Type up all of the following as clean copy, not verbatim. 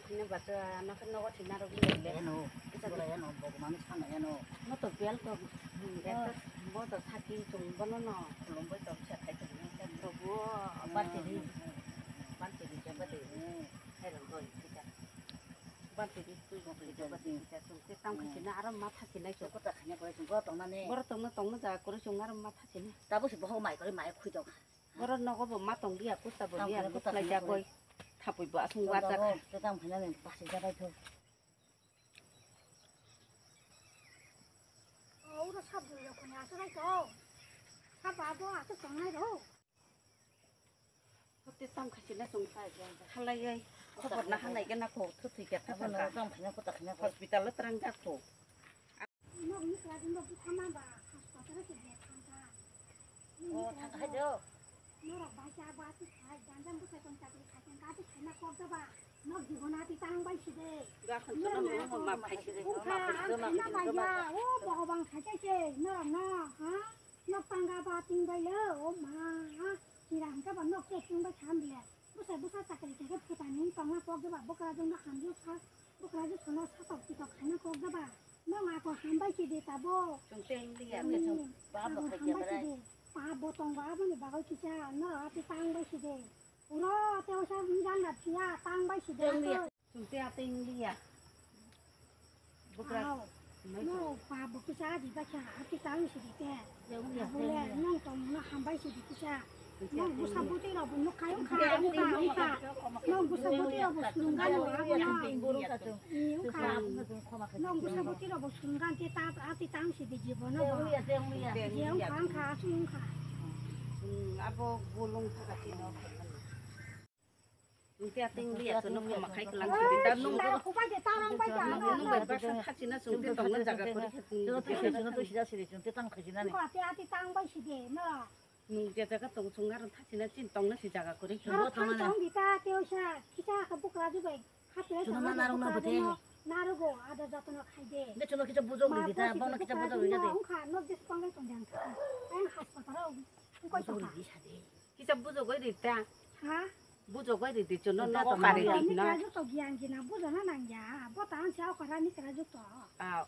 그냥 봤어. 나 그거 지나러 길래. 얘노. 이거라 얘노. 보고 마음이 상해 얘노. 너도 별도 뭐도 사기 좀 번호나 그런 것도 시작했거든. 그리고 반대리 잡아대. 이런 거 진짜. 반대리 그거 잡아대. 진짜 좀 땀 같이 나 알아 맡아지네. 저것도 그냥 그래 좀 거동나네. 뭐라 동네 자 그래 좀 알아 맡아지네. 따보시 뭐 하고 많이 그래 많이 크죠. 뭐라 너가 뭐 맛동기야 꽃다 보기야 꽃라 자고 다 보이 봐 송과자. 그다음 그냥 다시 잡아줘. 우리 사부려 그냥 아서라이도 사바도 아서 정해도 그때 땀 같이 나 송사자. 할라야 커버 나 하나 이게 나 고 터트게 타서 그다음 그냥 그다 그냥 호스피탈로 तरंग जाको 너 이거라도 너 부탁만 봐 하스파탈에서 내 탄다 하죠. 너라 바샤바티 잘 단단 부터 좀 잡을 가진 가지 하나 꼽아봐 너 기본아티 땅 바시데 가 컨트롤 뭐 막 파시데 하나 봐야 오 버방 가자지 너 빵가바 띵가요 오마 지랑 가봐 너 깨팅바 참비야 부사 짜그리 되게 부다니 빵가 꼽아봐 뭐가 좀 한두 사 뭐가 좀 전화 사서 기도 하나 꼽아봐 너 아고 한 바시데 따보 좀 땡리야 좀 바보 하게 그래. 보통 와보니 막을 기자 너 앞에 땅 바시데 우로 때워서 위장 같이야 땅 바시데 좀 땡리야 뭐가 너 바보 기자 디바차 앞에 땅 시데 원래 넌 한 바시데 기자 너 무슨 부대라고 너 가요 너 무슨 부대라고 순간 와보나 너 무슨 부대라고 순간 때 앞에 땅 시데 집어넣어 예용 강가 순가 abo gulung thakati no ungtia tingli ya sono ko makai kelang sibita nung 오빠게 따랑 빠져 nung berasa khachina sungti tongna jaga kori 저것도 시작시리 좀 때땅 크지나네. 거 앞에 앞에 땅 바시데 너 nung dia jaga tong sungaran thachina chin tongna si jaga kori 하루 탕탕 비타 떼오샤 기자 한복 가지고 하트에 저놈만 나르나 보대. 나르고 아들 자토나 খাইদে 근데 저놈 기자 부족을 기다.帮나 기자 부족을 해야 돼. 카 너 디스 방에 좀 된. 엔 하스파탈 그거 좀 비싸대. kita bujo goi dita 하 bujo goi dita chono na to kare 니 dina 가지고 또 기안기나 보잖아 난야 보다 샤오 가라 니 가지고 또 a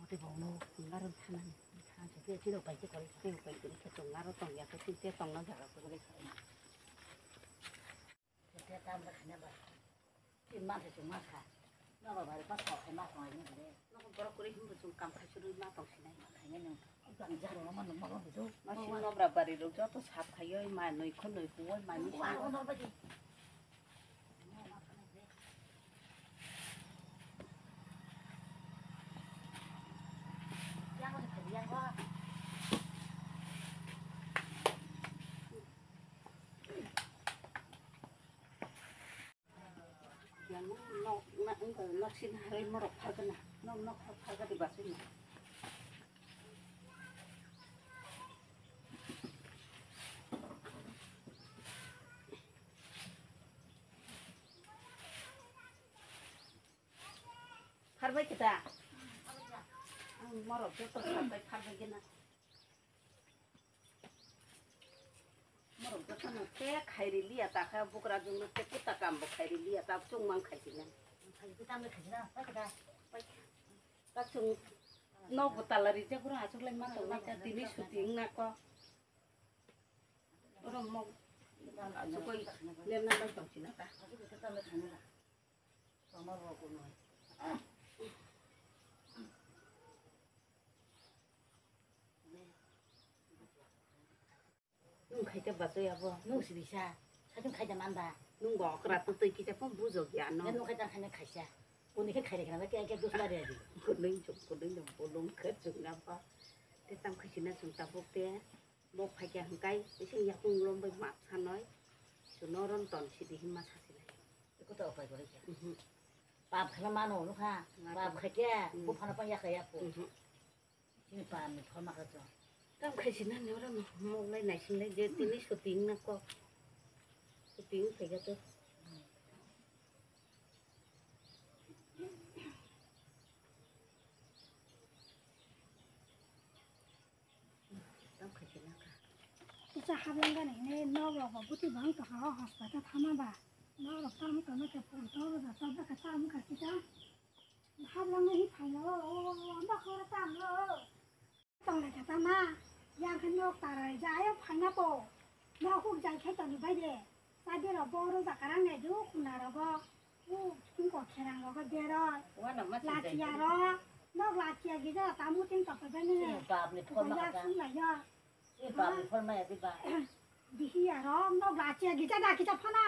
어디 보노. ngaron thanan 저게 지도 빨리 거리. tiu pai kuri to ngaro tong ya to te tongna jaga kori 저게 담다 그냥 봐. 김만 해줘 마카. 너가 말이 빠서 해 마카 아니 그래. no ko boro kori himbu sung kam khachuru ma tong sinai 그냥 강자로 너무 먹어 줘. ma sin no bra bari ro jo to sap khayo ma noi khon noi pu ma ni 와, 너 봐지. 양은 그 양과 yang no na engko no sin hari morok phagana no phaga di basin harbai kita morok to sampai phaga gina morok to sana te khairi liya ta kha bukra jung te puta kam bo khairi liya ta chung mang khaisina 그 다음에 가지나. 빨리다. ta chung no butalari je kura asuk lai ma to na ta dini shooting na ko oro mo asuk koi lena ba tong sina ta 그 다음에 가는 거. 엄마하고 너. nung khai ta baso ya bo 너 시리샤. 사진 가자 만다. nung go kra tu tu ki ta pom buzo ya no 너 가자 하면 가자. 오늘 그 가야 되나? 깨 그 소리야지. kuding jom bolong khet jung na pa te tam khai sina sung ta bok te bo phai ka hang kai sing ya kung lom bai ma sa noi su no ron ton si di him ma sa si 그것도 오빠 그러지. 밥 하나만 오는가? 밥 크게 뭐 하나 빵 약해야 고. 지금 밤에 더 막았죠. tam khai sina no ron mo lai nai sing lai je tini shooting na ko shooting phai ga to tam khai sina ka 기자 하병간에 너가 부티 방도 하고 하스파탈 타마봐 너 땀 까면 그 폰토로 다 땀 같이자 하려면 이 팔로 너 그거 땀로ต้องเลยค่ะตามาย่างขนกตาไรใจเอาพังนะโปนอกคุกใจแค่ตอนนี้ไปเด้ใส่เดี๋ยวเราบอรู้จักกันเนี่ยดูคุณน่ะเราก็คุณกดแค่นั้นเราก็เดี๋ยว ว่าน่ะมา ลาเจียรอนอกลาเจียกี่จะตามมุติ้งต่อไปเป็นนี่ ปาบนี่ ค พ่น น มาย าก กัน ขึ้นหลายยอด ปาบนี่พ่นมาที่บ้าน ดิเฮียรอนอกลาเจียกี่จะได้กี่จะพนา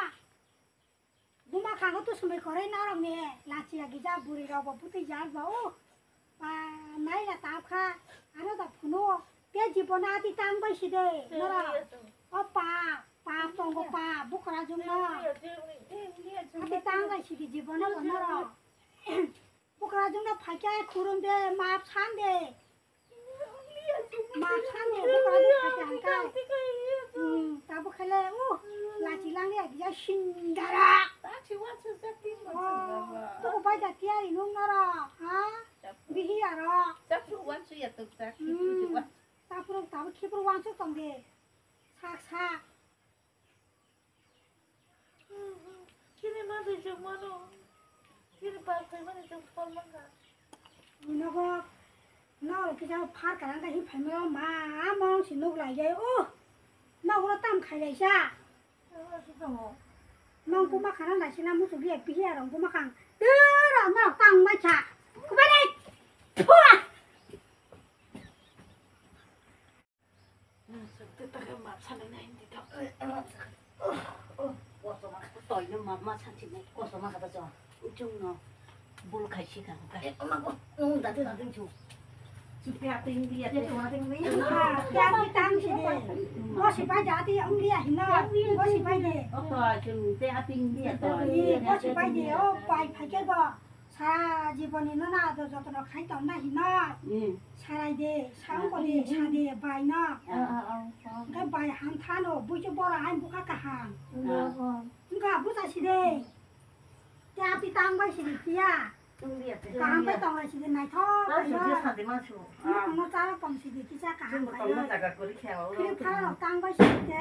บุมาข้างก็ตุสมัยขอได้น่ารักเนี่ยลาเจียกี่จะบุรีเราบอกพุทธิยานบอกไหนละตาค่ะอันนั้นแต่พนุเกี่ยจีบนาที่ตั้งไปสิเด้น่ารักป้าตรงกับป้าบุคลาจุนนะที่ตั้งไปสิจีบนาก็น่ารักบุคลาจุนนะพายใจคุรุนเดมาชันเดมาชันเดบุคลาจุนพายใจกันตาบุคลาลาจิลังเนี่ยจะชินดาระตัวไปจัดเที่ยวนุ่งน่ารักฮะวิธีอะไร จับทุกวันสุยตุกจักทุกวัน ตาพรุ่งตาบุคีพรุ่งวันสุดตรงเดียชาก Kini mana cuma no, kini pakai mana cuma pon mana. นี่นก็นอกที่จะพาดกันกันที่ผ่านมามองสินุกหลายใจโอ้นอกเราตั้มไข่เลยช่า น้องกูมาขังไหนชินะมุสุเรียปีเหี้ยร้องกูมาขังเด้อเรานอกตั้งมาฉะกูไม่ได้พัว สุดท้ายก็มาชันในนี้ทับต่อยน้ำมาชันที่ไหน Kau sama kata cuma. จุงเนาะบุลไข่ชิกันกัน Nanti cu. Supaya tinggi ya, cuma tinggi. ยาที่ตั้งสิเด้ก็สิไปยาที่องเลียหินนะก็สิไปเด้ Oh, toh cuma teh tinggi ya toh. ก็สิไปเด้โอ้ไปไผเก็บบ่ชาจีบนี่น่าจะจะต้องขายตอนนั้นหินนะชาไรเด้ชาก็เด้ชาเด้ใบนะก็ใบหันทานโอ้บุจบ่ละให้บุกกะหางมึงก็บุษสิเด้ยาที่ตั้งไว้สิเดีย Tinggi ya. กางไปตองสิในท่อไปเนาะ Nanti masuk. มึงจ้าปองสิที่จะกาง Cuma ไป kalau เลย nak jaga kulit kau. คือพาเราตั้งไว้สิเด้